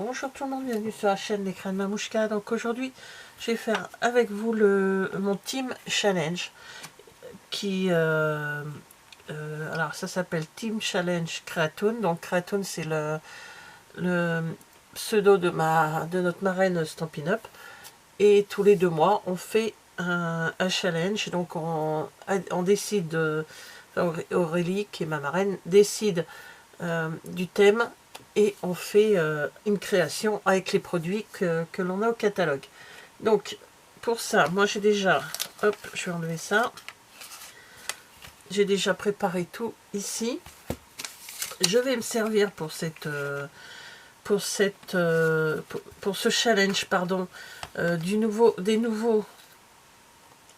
Bonjour tout le monde, bienvenue sur la chaîne Les Crânes Mamouchka. Donc aujourd'hui, je vais faire avec vous mon Team Challenge qui alors ça s'appelle Team Challenge Creatoon. Donc Creatoon, c'est le pseudo de notre marraine Stampin' Up. Et tous les 2 mois, on fait un challenge. Donc on décide, Aurélie, qui est ma marraine, décide du thème. Et on fait une création avec les produits que l'on a au catalogue. Donc, pour ça, moi j'ai déjà... Hop, je vais enlever ça. J'ai déjà préparé tout ici. Je vais me servir pour pour ce challenge, pardon, des nouveaux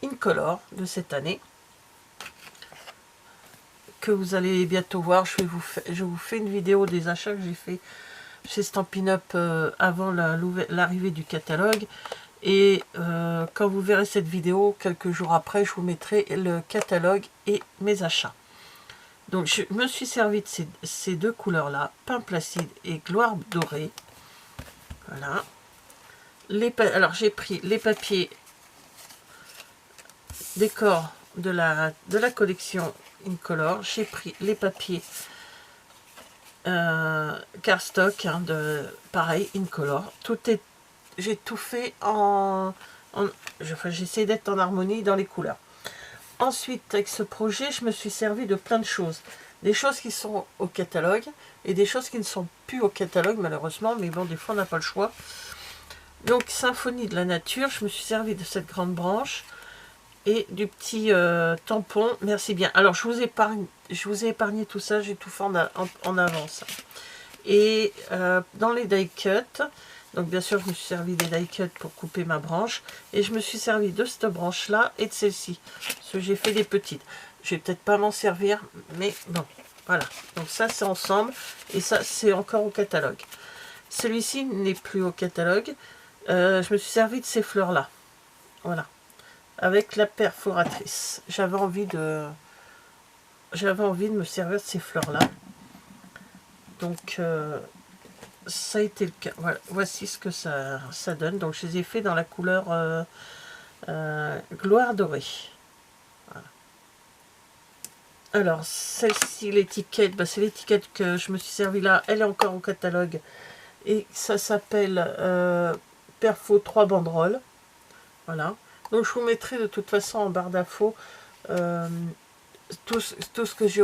Incolor de cette année. Que vous allez bientôt voir. Je vous fais une vidéo des achats que j'ai fait chez Stampin' Up avant l'arrivée du catalogue. Et quand vous verrez cette vidéo, quelques jours après, je vous mettrai le catalogue et mes achats. Donc je me suis servi de ces 2 couleurs-là, Pain Placide et Gloire Dorée. Voilà. Alors j'ai pris les papiers décor de la collection Incolor. J'ai pris les papiers cardstock pareil Incolor. J'ai tout fait j'essaie d'être en harmonie dans les couleurs. Ensuite, avec ce projet, je me suis servi de plein de choses. Des choses qui sont au catalogue et des choses qui ne sont plus au catalogue malheureusement, mais bon, des fois on n'a pas le choix. Donc Symphonie de la nature, je me suis servi de cette grande branche et du petit tampon, merci bien. Alors je vous ai épargné tout ça, j'ai tout fait en avance. Et dans les die cut, donc bien sûr je me suis servi des die cut pour couper ma branche, et je me suis servi de cette branche là et de celle-ci, parce que j'ai fait des petites. Je vais peut-être pas m'en servir, mais bon, voilà. Donc ça c'est ensemble, et ça c'est encore au catalogue. Celui-ci n'est plus au catalogue. Je me suis servi de ces fleurs là, voilà, avec la perforatrice. J'avais envie de me servir de ces fleurs là. Donc ça a été le cas. Voilà, voici ce que ça donne. Donc je les ai fait dans la couleur Gloire Dorée. Voilà. Alors celle-ci, l'étiquette, c'est l'étiquette que je me suis servi là. Elle est encore au catalogue. Et ça s'appelle Perfo 3 banderoles. Voilà. Donc je vous mettrai de toute façon en barre d'infos tout ce que j'ai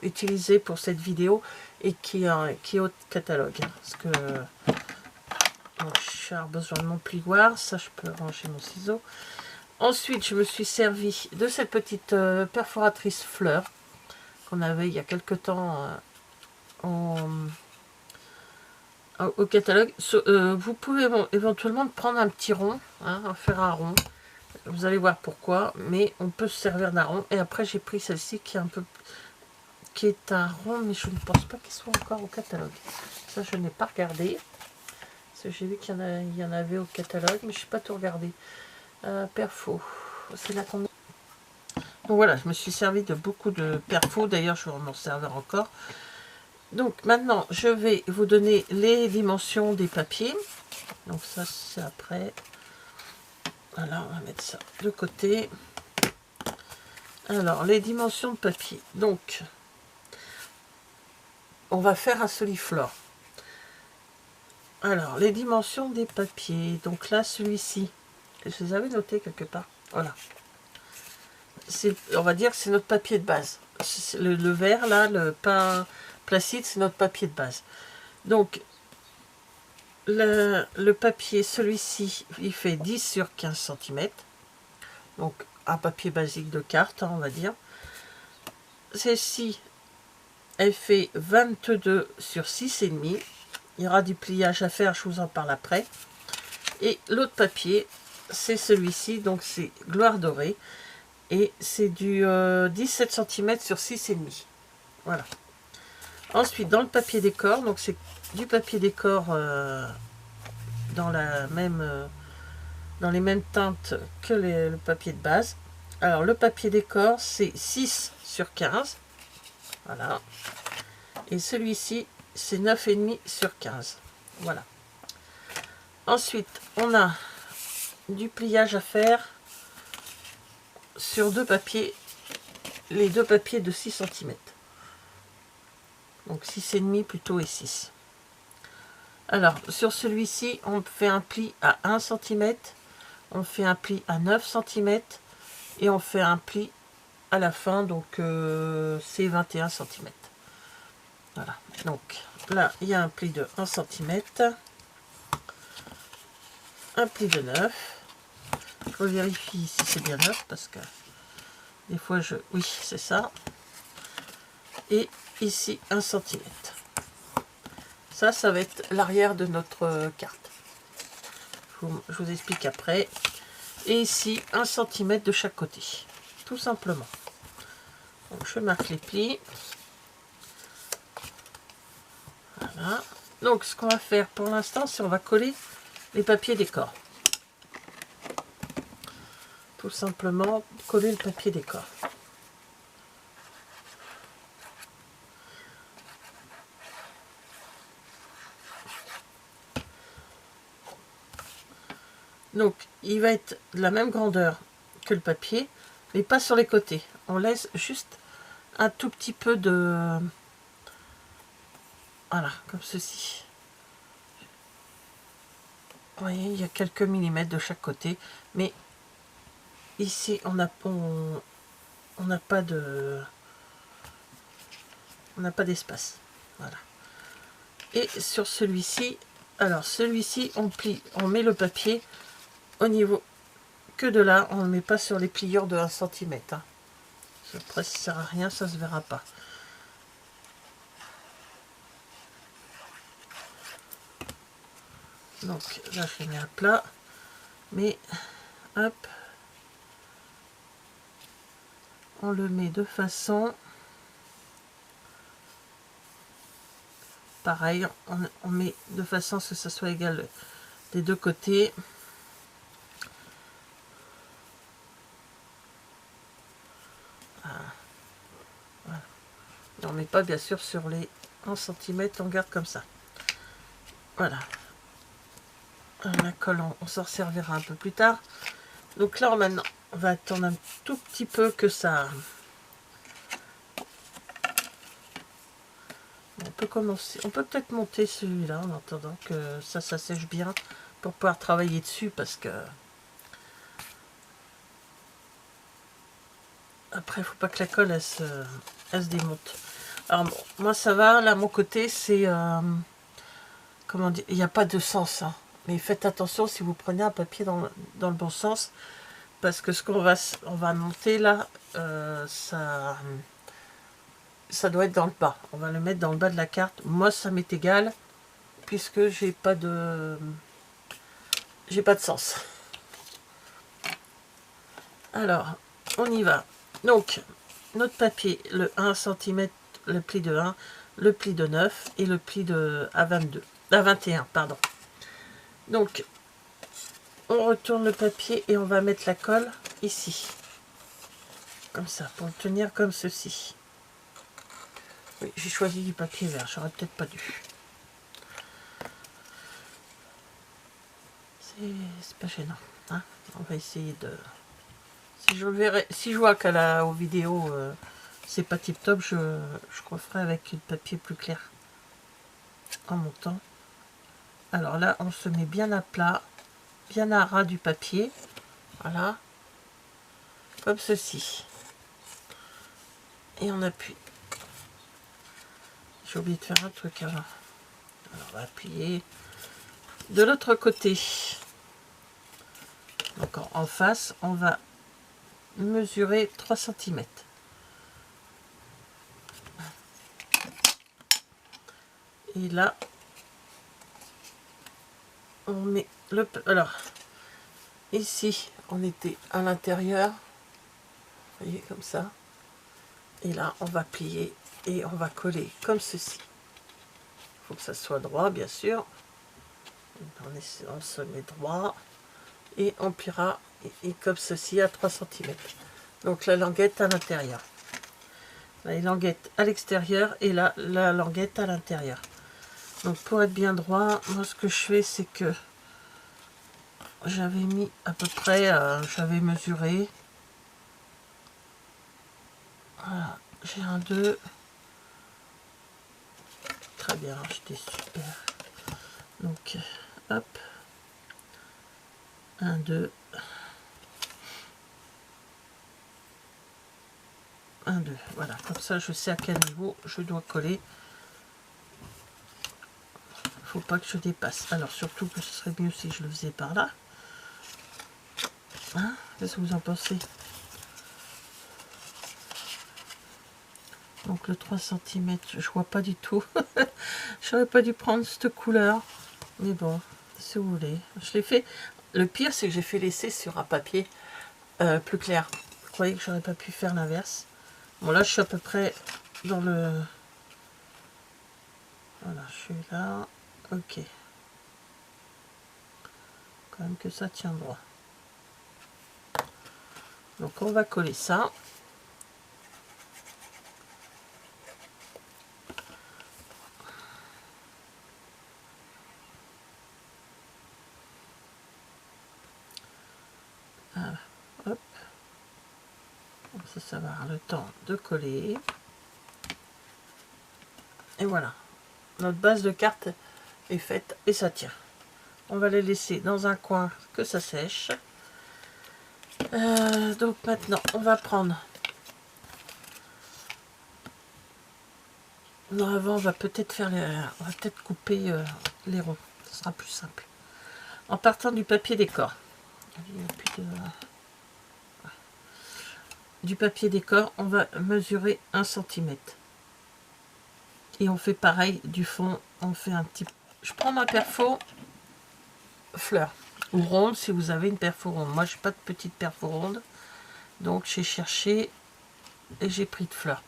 utilisé pour cette vidéo et qui est au catalogue. Parce que j'ai besoin de mon plioir, ça je peux ranger mon ciseau. Ensuite, je me suis servi de cette petite perforatrice fleur qu'on avait il y a quelque temps au catalogue. Vous pouvez éventuellement prendre un petit rond, en faire un rond. Vous allez voir pourquoi, mais on peut se servir d'un rond. Et après, j'ai pris celle-ci qui est un rond, mais je ne pense pas qu'il soit encore au catalogue. Ça, je n'ai pas regardé. Parce que j'ai vu qu'il y en avait au catalogue, mais je n'ai pas tout regardé. Perfo, c'est là qu'on... Donc voilà, je me suis servi de beaucoup de perfo. D'ailleurs, je vais m'en servir encore. Donc maintenant, je vais vous donner les dimensions des papiers. Donc ça, c'est après... Voilà, on va mettre ça de côté. Alors, les dimensions de papier. Donc, on va faire un soliflore. Alors, les dimensions des papiers. Donc là, celui-ci, je les avais notés quelque part. Voilà. On va dire que c'est notre papier de base. Le vert, là, le Pain Placide, c'est notre papier de base. Donc, le papier, celui-ci, il fait 10 sur 15 cm. Donc, un papier basique de carte, on va dire. Celle-ci, elle fait 22 sur 6,5. Il y aura du pliage à faire, je vous en parle après. Et l'autre papier, c'est celui-ci, donc c'est Gloire Dorée. Et c'est du 17 cm sur 6,5. Voilà. Ensuite, dans le papier décor, donc c'est du papier décor dans les mêmes teintes que le papier de base. Alors le papier décor, c'est 6 sur 15. Voilà. Et celui-ci, c'est 9,5 sur 15. Voilà. Ensuite, on a du pliage à faire sur deux papiers, les deux papiers de 6 cm. Donc 6,5 plutôt et 6. Alors, sur celui-ci, on fait un pli à 1 cm, on fait un pli à 9 cm et on fait un pli à la fin, donc c'est 21 cm. Voilà, donc là, il y a un pli de 1 cm, un pli de 9. Je vérifie si c'est bien 9 parce que des fois je... Oui, c'est ça. Et ici, 1 cm. Ça va être l'arrière de notre carte. Je vous explique après. Et ici, 1 cm de chaque côté. Tout simplement. Donc, je marque les plis. Voilà. Donc, ce qu'on va faire pour l'instant, c'est on va coller les papiers décor. Tout simplement, coller le papier décor. Donc, il va être de la même grandeur que le papier, mais pas sur les côtés. On laisse juste un tout petit peu de... Voilà, comme ceci. Vous voyez, il y a quelques millimètres de chaque côté, mais ici, on n'a pas de... On n'a pas d'espace. Voilà. Et sur celui-ci, alors celui-ci, on plie, on met le papier au niveau que de là, on ne le met pas sur les pliures de 1 cm. Hein. Après, ça ne sert à rien, ça ne se verra pas. Donc là, je l'ai mis à plat. Mais, hop, on le met de façon... Pareil, on met de façon à ce que ça soit égal des deux côtés. Voilà. Et on ne met pas bien sûr sur les 1 cm, on garde comme ça. Voilà. La colle, on s'en servira un peu plus tard. Donc là, maintenant, on va attendre un tout petit peu que ça... On peut commencer. On peut peut-être monter celui-là en attendant que ça sèche bien pour pouvoir travailler dessus parce que... Après, il ne faut pas que la colle, elle se démonte. Alors, bon, moi, ça va. Là, mon côté, c'est... comment dire, il n'y a pas de sens. Hein. Mais faites attention si vous prenez un papier dans le bon sens. Parce que ce qu'on va monter là, ça doit être dans le bas. On va le mettre dans le bas de la carte. Moi, ça m'est égal. Puisque j'ai pas de sens. Alors, on y va. Donc, notre papier, le 1 cm, le pli de 1, le pli de 9 et le pli de à 21, pardon. Donc, on retourne le papier et on va mettre la colle ici. Comme ça, pour le tenir comme ceci. Oui, j'ai choisi du papier vert, j'aurais peut-être pas dû. C'est pas gênant. Hein, on va essayer de... Si je vois qu'à aux vidéos c'est pas tip top, je referai avec du papier plus clair en montant. Alors là, on se met bien à plat, bien à ras du papier. Voilà. Comme ceci. Et on appuie. J'ai oublié de faire un truc avant. Alors on va appuyer. De l'autre côté, donc en face, on va mesurer 3 cm. Et là, on met le... Alors, ici, on était à l'intérieur. Vous voyez, comme ça. Et là, on va plier et on va coller comme ceci. Il faut que ça soit droit, bien sûr. On se met droit. Et on pliera et comme ceci à 3 cm. Donc la languette à l'intérieur. La languette à l'extérieur et là, la languette à l'intérieur. Donc pour être bien droit, moi ce que je fais, c'est que j'avais mis à peu près, j'avais mesuré. Voilà, j'ai un 2. Très bien, j'étais super. Donc, hop. 1, 2. 1, 2. Voilà, comme ça je sais à quel niveau je dois coller. Faut pas que je dépasse. Alors surtout que ce serait mieux si je le faisais par là. Hein? Qu'est-ce que vous en pensez? Donc le 3 cm, je vois pas du tout. J'aurais pas dû prendre cette couleur. Mais bon, si vous voulez. Je l'ai fait. Le pire, c'est que j'ai fait l'essai sur un papier plus clair. Vous croyez que j'aurais pas pu faire l'inverse? Bon, là, je suis à peu près dans le... Voilà, je suis là. Ok. Quand même que ça tient droit. Donc, on va coller ça. Voilà. Hop. Ça va avoir le temps de coller. Et voilà. Notre base de carte est faite et ça tient. On va les laisser dans un coin que ça sèche. Donc maintenant, on va prendre... Non, avant, on va peut-être faire on va peut-être couper les ronds. Ce sera plus simple. En partant du papier décor. Du papier décor, on va mesurer 1 cm. Et on fait pareil du fond. On fait un petit... Je prends ma perfo fleur. Ou ronde si vous avez une perfo ronde. Moi, j'ai pas de petite perfo ronde. Donc, j'ai cherché et j'ai pris de fleurs.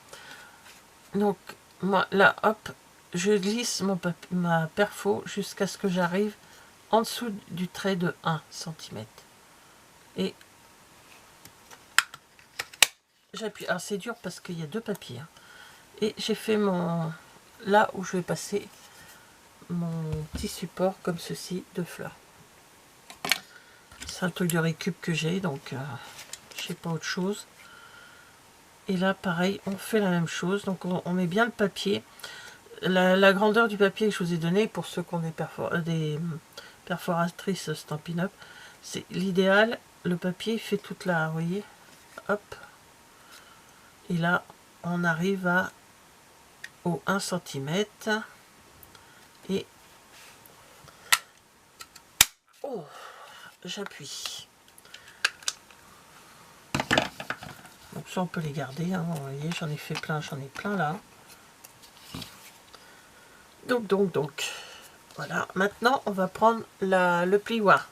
Donc, moi, là, hop, je glisse ma perfo jusqu'à ce que j'arrive en dessous du trait de 1 cm. Et j'appuie. Alors, c'est dur parce qu'il y a 2 papiers. Hein. Et j'ai fait mon... Là où je vais passer mon petit support comme ceci de fleurs. C'est un truc de récup que j'ai, donc je sais pas autre chose. Et là, pareil, on fait la même chose. Donc, on met bien le papier. La grandeur du papier que je vous ai donné, pour ceux qui ont des perforatrices Stampin' Up, c'est l'idéal. Le papier fait toute la... Vous voyez, hop. Et là, on arrive au 1 cm. Et... Oh, j'appuie. Donc ça, on peut les garder. Hein, vous voyez, j'en ai fait plein, j'en ai plein là. Donc, voilà. Maintenant, on va prendre le plioir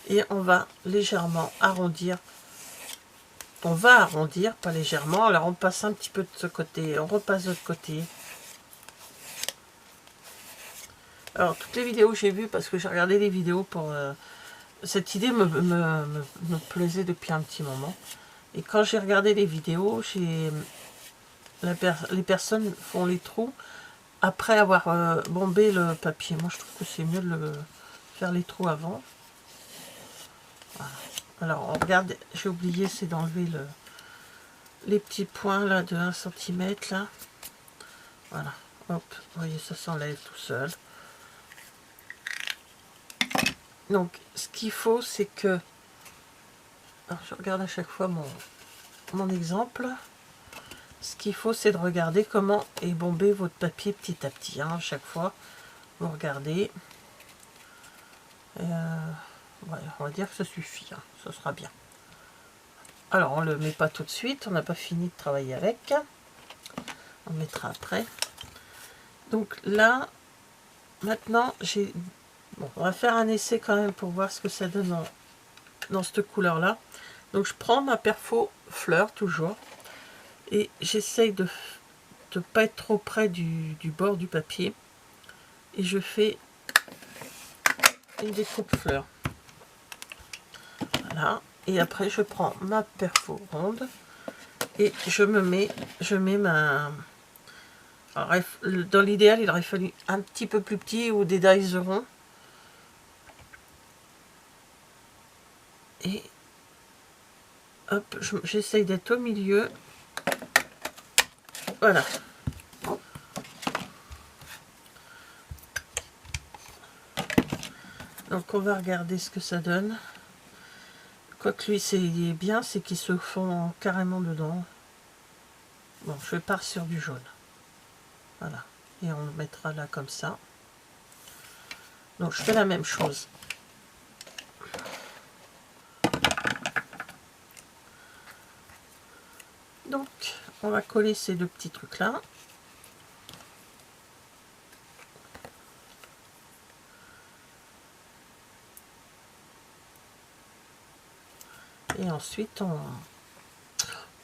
et on va légèrement arrondir. On va arrondir, pas légèrement. Alors, on passe un petit peu de ce côté, on repasse de l'autre côté. Alors, toutes les vidéos que j'ai vues, parce que j'ai regardé les vidéos pour... cette idée me plaisait depuis un petit moment. Et quand j'ai regardé les vidéos, les personnes font les trous après avoir bombé le papier. Moi, je trouve que c'est mieux de faire les trous avant. Voilà. Alors, on regarde, j'ai oublié, c'est d'enlever les petits points là de 1 cm là. Voilà, hop, vous voyez, ça s'enlève tout seul. Donc, ce qu'il faut, c'est que... Alors, je regarde à chaque fois mon exemple. Ce qu'il faut, c'est de regarder comment est bombé votre papier petit à petit. Hein, à chaque fois, vous regardez. Ouais, on va dire que ça suffit. Hein, ça sera bien. Alors, on ne le met pas tout de suite. On n'a pas fini de travailler avec. On mettra après. Donc là, maintenant, j'ai... Bon, on va faire un essai quand même pour voir ce que ça donne dans cette couleur-là. Donc, je prends ma perfo fleur, toujours. Et j'essaye de ne pas être trop près du bord du papier. Et je fais une découpe fleur. Voilà. Et après, je prends ma perfo ronde. Et je mets ma... Alors, dans l'idéal, il aurait fallu un petit peu plus petit ou des dies ronds. hop, j'essaye d'être au milieu. Voilà. Donc on va regarder ce que ça donne. Quoique lui, c'est bien, c'est qu'ils se font carrément dedans. Bon, je pars sur du jaune. Voilà. Et on le mettra là comme ça. Donc je fais la même chose. Donc on va coller ces deux petits trucs là. Et ensuite vous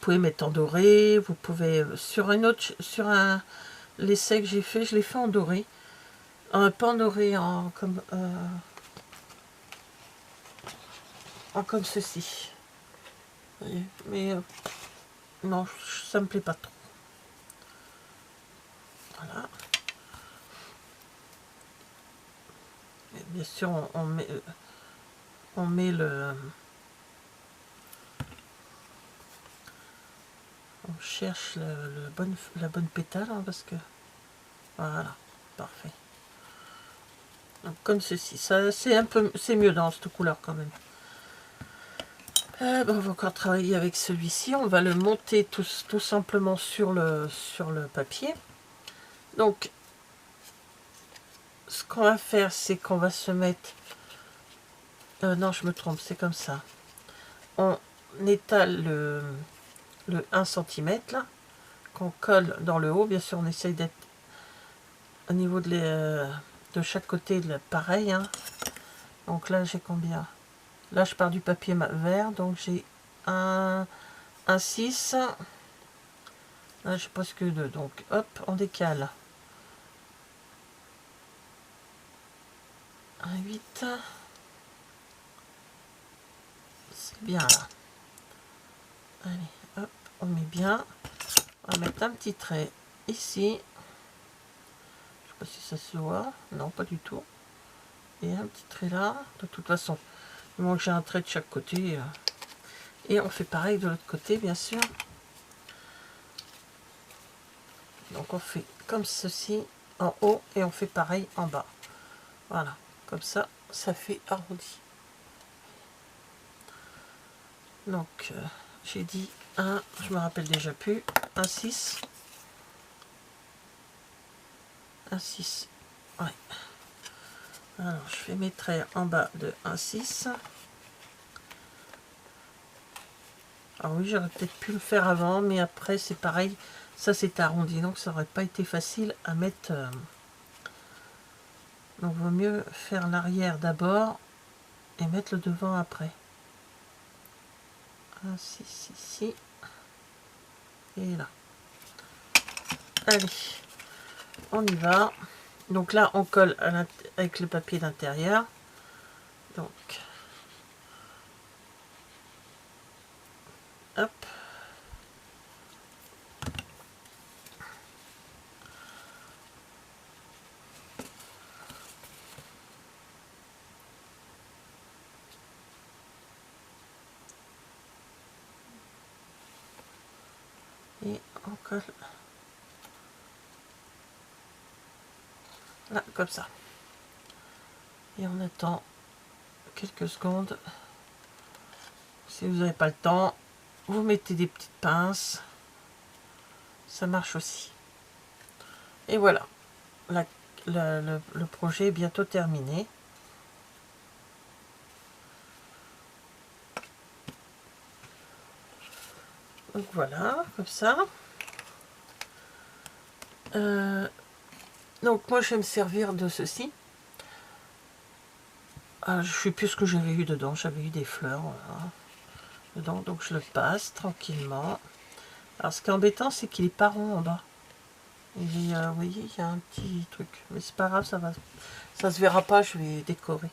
pouvez mettre en doré, vous pouvez sur une autre, sur un l'essai que j'ai fait, je l'ai fait en doré. Pas en doré, en comme ceci. Vous voyez, mais non, ça me plaît pas trop. Voilà. Et bien sûr, on met le... On cherche la bonne pétale, hein, parce que... Voilà, parfait. Donc, comme ceci. Ça, c'est mieux dans cette couleur quand même. On va encore travailler avec celui-ci. On va le monter tout simplement sur le papier. Donc, ce qu'on va faire, c'est qu'on va se mettre... non, je me trompe, c'est comme ça. On étale le 1 cm, là, qu'on colle dans le haut. Bien sûr, on essaye d'être au niveau de chaque côté pareil. Hein. Donc là, j'ai combien? Là, je pars du papier vert, donc j'ai un 6. Là, j'ai presque 2. Donc, hop, on décale. Un 8. C'est bien là. Allez, hop, on met bien. On va mettre un petit trait ici. Je sais pas si ça se voit. Non, pas du tout. Et un petit trait là. De toute façon, il manque j'ai un trait de chaque côté. Et on fait pareil de l'autre côté, bien sûr. Donc on fait comme ceci en haut et on fait pareil en bas. Voilà, comme ça, ça fait arrondi. Donc j'ai dit 1, je me rappelle déjà plus, un 6. Un 6. Ouais. Alors je fais mes traits en bas de 1 6. Alors oui, j'aurais peut-être pu le faire avant, mais après c'est pareil, ça c'est arrondi, donc ça aurait pas été facile à mettre. Donc vaut mieux faire l'arrière d'abord et mettre le devant après. 1 6 ici et là. Allez, on y va. Donc là on colle avec le papier d'intérieur. Donc hop. Et on colle là comme ça. Et on attend quelques secondes. Si vous n'avez pas le temps, vous mettez des petites pinces. Ça marche aussi. Et voilà. Le projet est bientôt terminé. Donc voilà, comme ça. Donc moi je vais me servir de ceci. Je ne sais plus ce que j'avais eu dedans. J'avais eu des fleurs, voilà, dedans. Donc je le passe tranquillement. Alors ce qui est embêtant, c'est qu'il est pas rond en bas. Il est, vous voyez, il y a un petit truc. Mais c'est pas grave, ça se verra pas, je vais décorer.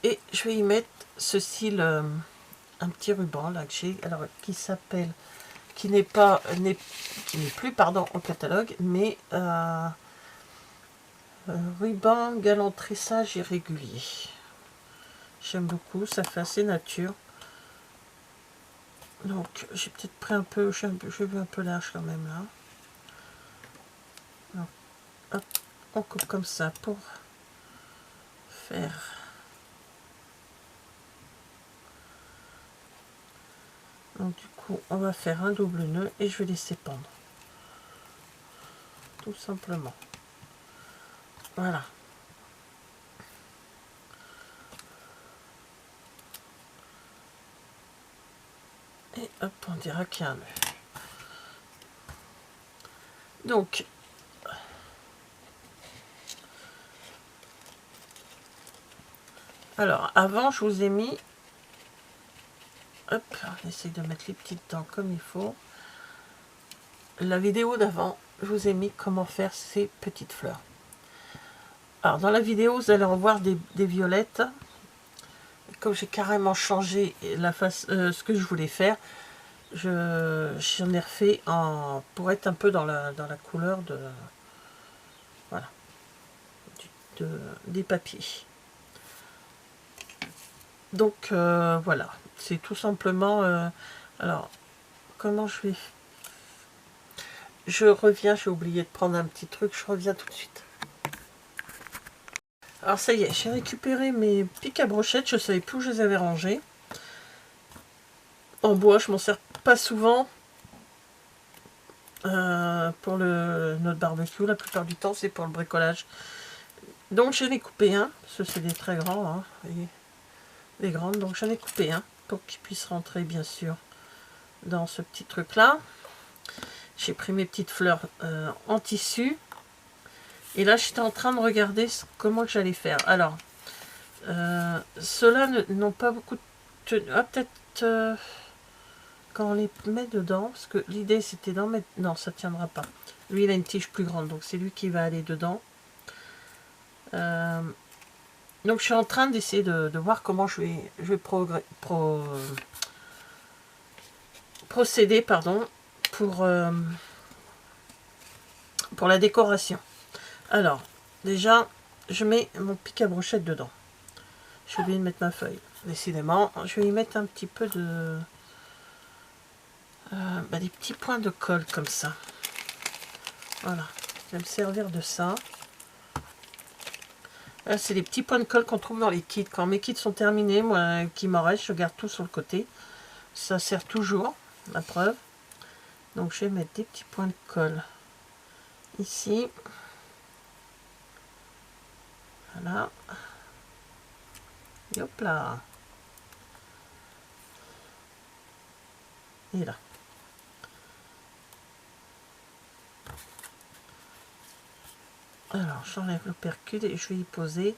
Et je vais y mettre ceci, un petit ruban là que j'ai, alors qui s'appelle, qui n'est plus pardon en catalogue, mais ruban galant tressage irrégulier. J'aime beaucoup, ça fait assez nature. Donc j'ai peut-être pris un peu, j'ai vu un peu large quand même là. Donc, hop, on coupe comme ça pour faire. Donc du coup on va faire un double nœud et je vais laisser pendre. Tout simplement. Voilà. Et hop, on dira qu'il y a un nœud. Donc, alors, avant, je vous ai mis... Hop, on essaye de mettre les petites dents comme il faut. La vidéo d'avant, je vous ai mis comment faire ces petites fleurs. Alors, dans la vidéo, vous allez en voir des violettes. Comme j'ai carrément changé la face, ce que je voulais faire, j'en ai refait pour être un peu dans la couleur de... Voilà. Des papiers. Donc voilà, c'est tout simplement alors comment je vais, je reviens, j'ai oublié de prendre un petit truc, je reviens tout de suite. Alors ça y est, j'ai récupéré mes pics à brochettes, je savais plus où je les avais rangés en bois. Je m'en sers pas souvent pour notre barbecue, la plupart du temps c'est pour le bricolage. Donc j'en ai coupé un, parce que c'est des très grands, hein, des grandes, donc j'en ai coupé un pour qu'ils puissent rentrer bien sûr dans ce petit truc là. J'ai pris mes petites fleurs en tissu et là j'étais en train de regarder comment j'allais faire. Alors ceux-là n'ont pas beaucoup de tenue. Ah, peut-être quand on les met dedans, parce que l'idée c'était d'en mettre... Non, ça tiendra pas. Lui il a une tige plus grande, donc c'est lui qui va aller dedans. Donc je suis en train d'essayer de voir comment je vais procéder, pardon, pour la décoration. Alors, déjà, je mets mon pic à brochette dedans. J'ai oublié de mettre ma feuille. Décidément, je vais y mettre un petit peu de... des petits points de colle comme ça. Voilà, je vais me servir de ça. Là, c'est les petits points de colle qu'on trouve dans les kits. Quand mes kits sont terminés, moi, qui m'en reste, je garde tout sur le côté. Ça sert toujours, la preuve. Donc, je vais mettre des petits points de colle ici. Voilà. Et hop là. Et là. Alors, j'enlève l'opercule et je vais y poser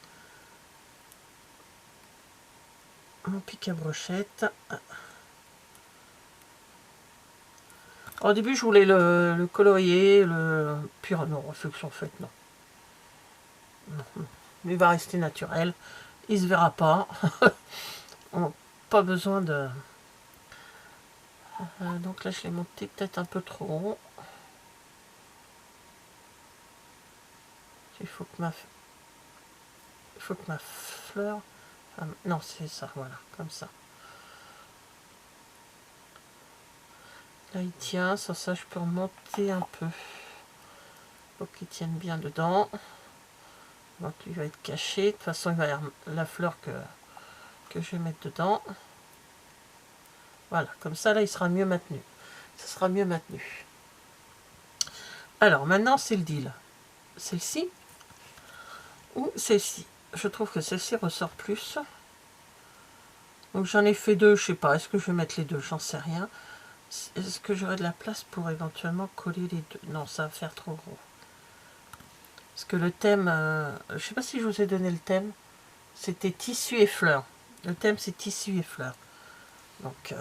mon pic à brochette. Au début, je voulais le colorier, puis non, réflexion faite, non. Non. Il va rester naturel. Il se verra pas. On n'a pas besoin de... donc là, je l'ai monté peut-être un peu trop haut. Il faut que ma fleur... non, c'est ça, voilà, comme ça. Là, il tient. Ça, je peux remonter un peu. Pour qu'il tienne bien dedans. Donc, il va être caché. De toute façon, il va y avoir la fleur que je vais mettre dedans. Voilà, comme ça, là, il sera mieux maintenu. Ça sera mieux maintenu. Alors, maintenant, c'est le deal. Celle-ci ou celle-ci. Je trouve que celle-ci ressort plus. Donc, j'en ai fait deux, je sais pas. Est-ce que je vais mettre les deux? J'en sais rien. Est-ce que j'aurai de la place pour éventuellement coller les deux? Non, ça va faire trop gros. Parce que le thème, je sais pas si je vous ai donné le thème. C'était tissu et fleurs. Le thème, c'est tissu et fleurs. Donc,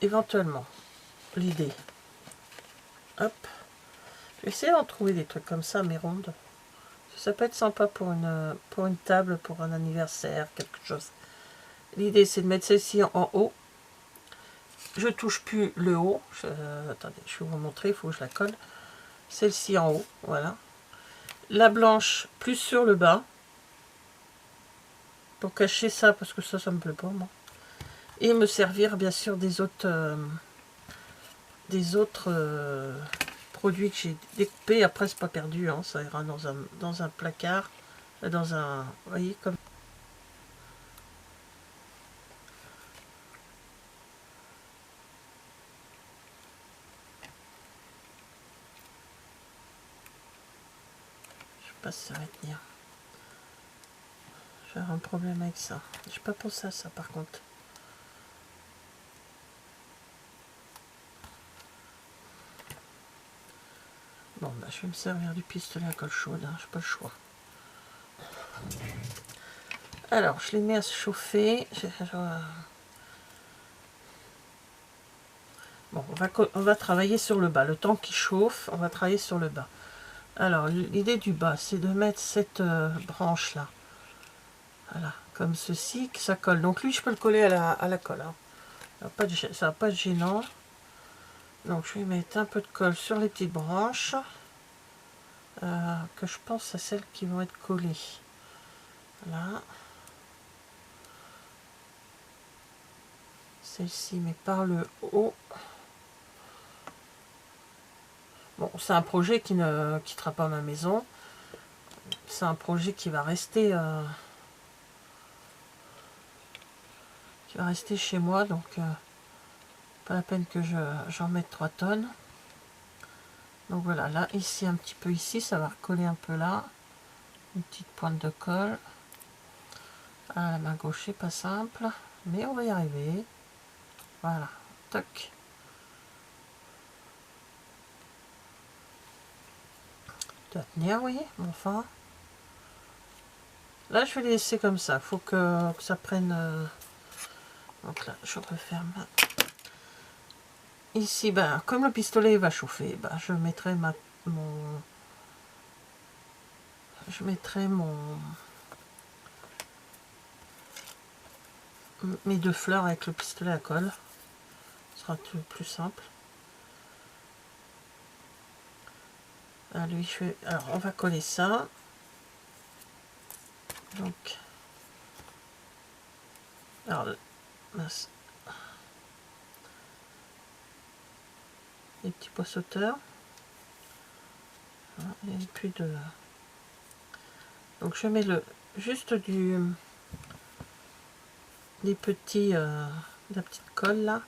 éventuellement, l'idée. Hop. Je vais essayer d'en trouver des trucs comme ça, mais rondes. Ça peut être sympa pour une table, pour un anniversaire, quelque chose. L'idée, c'est de mettre celle-ci en haut. Je touche plus le haut. Attendez, je vais vous montrer, il faut que je la colle. Celle-ci en haut, voilà. La blanche plus sur le bas. Pour cacher ça, parce que ça me plaît pas, moi. et me servir bien sûr des autres produits que j'ai découpés. Après c'est pas perdu, hein, ça ira dans un placard, dans un, vous voyez, comme je sais pas si ça va tenir. J'ai un problème avec ça. J'ai pas pensé à ça par contre. Bon, bah, je vais me servir du pistolet à colle chaude, hein, j'ai pas le choix. Alors, je les mets à se chauffer. Bon, on va travailler sur le bas. Le temps qu'il chauffe, on va travailler sur le bas. Alors, l'idée du bas, c'est de mettre cette branche-là. Voilà, comme ceci, que ça colle. Donc lui, je peux le coller à la colle. Hein. Ça va pas être gênant. Donc, je vais mettre un peu de colle sur les petites branches. Que je pense à celles qui vont être collées. Là. Celle-ci, mais par le haut. Bon, c'est un projet qui ne quittera pas ma maison. C'est un projet qui va rester chez moi, donc pas la peine que j'en mette 3 tonnes. Donc voilà, là, ici, un petit peu ici, ça va recoller un peu là. Une petite pointe de colle. À la main gauche, c'est pas simple, mais on va y arriver. Voilà, toc. Ça doit tenir, vous voyez, bon, enfin. Là, je vais les laisser comme ça. Il faut que ça prenne... Donc là, je referme. Ici, ben, comme le pistolet va chauffer, ben, je mettrai mes 2 fleurs avec le pistolet à colle. Ce sera tout plus simple. Ah, lui, alors, on va coller ça. Donc, alors, mince. Les petits pois sauteurs. Il n'y a plus de... Donc, je mets juste des petits... de la petite colle, là.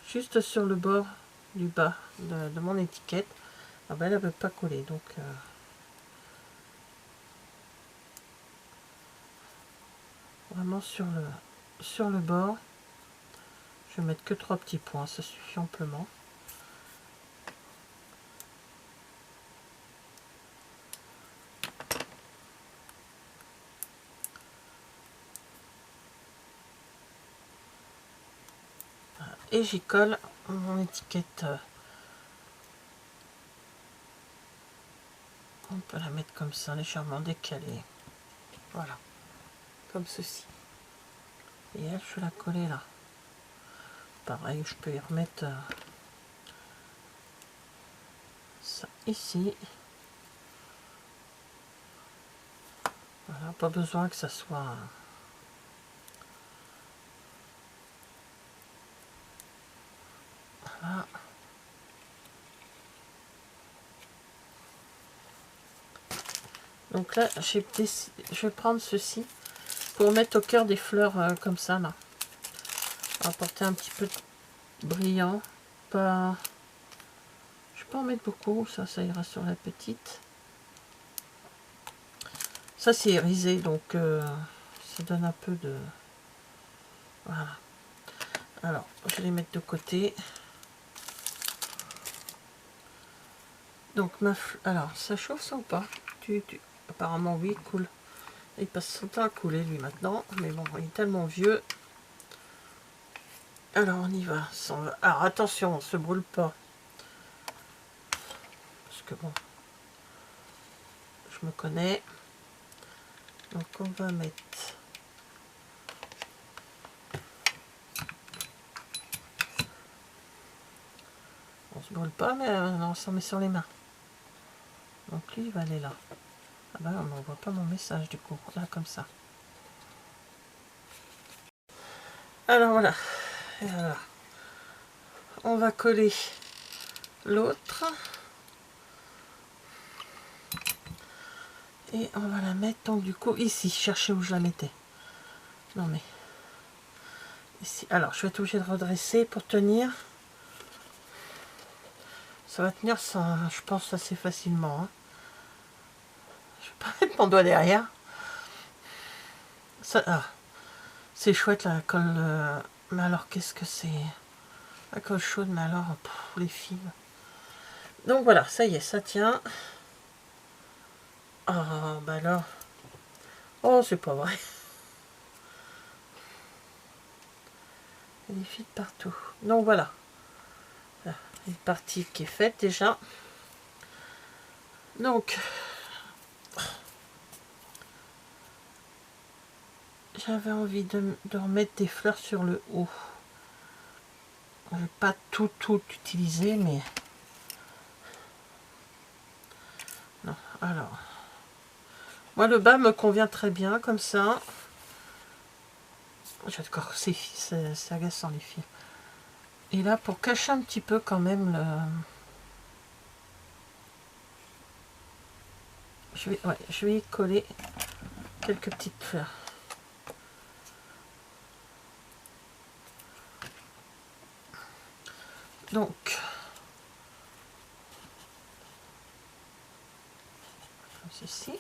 Juste sur le bord du bas de mon étiquette. Ah ben, elle ne veut pas coller, donc... vraiment sur le bord. Je vais mettre que 3 petits points, ça suffit amplement. Et j'y colle mon étiquette. On peut la mettre comme ça, légèrement décalée. Voilà, comme ceci. Et elle, je vais la coller là. Pareil, je peux y remettre ça ici. Voilà, pas besoin que ça soit... Voilà. Donc là, je vais prendre ceci pour mettre au cœur des fleurs comme ça là. Apporter un petit peu de brillant. Pas... Je vais pas en mettre beaucoup, ça ira sur la petite. Ça c'est irisé, donc ça donne un peu de... Voilà. Alors, je vais les mettre de côté. Donc, alors, ça chauffe ça ou pas? Apparemment, oui, cool. Il passe son temps à couler, lui, maintenant. Mais bon, il est tellement vieux. Alors, on y va. Alors, attention, on se brûle pas. Parce que bon, je me connais. Donc, on va mettre... On se brûle pas, mais on s'en met sur les mains. Donc, lui, il va aller là. Ah ben, on n'envoie pas mon message, du coup. Là, comme ça. Alors, voilà. Et voilà. On va coller l'autre. Et on va la mettre donc du coup ici. Cherchez où je la mettais. Non mais ici. Alors je vais être obligée de redresser pour tenir. Ça va tenir ça, je pense assez facilement. Hein. Je vais pas mettre mon doigt derrière. Ça, c'est chouette la colle. Mais alors qu'est-ce que c'est? La colle chaude, mais alors les fils. Donc voilà, ça y est, ça tient. Ah bah alors. Oh c'est pas vrai. Il y a des fils partout. Donc voilà. Une partie qui est faite déjà. Donc j'avais envie de remettre des fleurs sur le haut. Je vais pas tout utiliser, mais non. Alors, moi le bas me convient très bien comme ça. J'adore ces fils, c'est agaçant les fils. Et là, pour cacher un petit peu quand même le... je vais y coller quelques petites fleurs. Donc, comme ceci.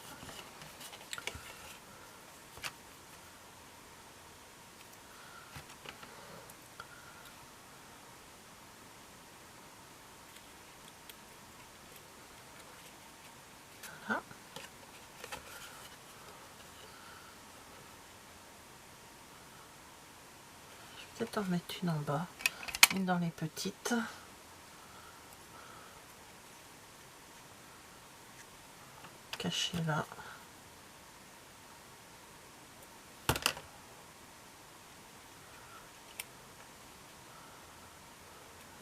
Voilà. Je vais peut-être en mettre une en bas, une dans les petites. Cachée là.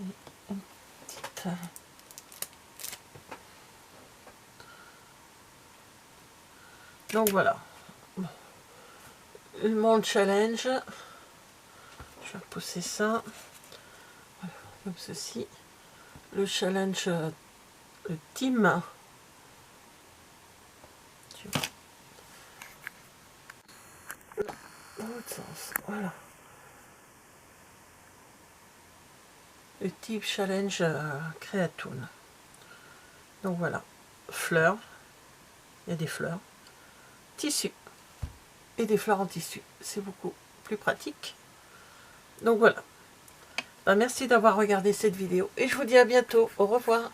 Et une petite... Donc voilà. Bon. Mon challenge. Je vais repousser ça. Voilà, comme ceci. Le challenge, le team. Dans l'autre sens. Voilà. Le type challenge Creatoon. Donc voilà. Fleurs. Il y a des fleurs. Tissu. Et des fleurs en tissu. C'est beaucoup plus pratique. Donc voilà. Ben, merci d'avoir regardé cette vidéo. Et je vous dis à bientôt. Au revoir.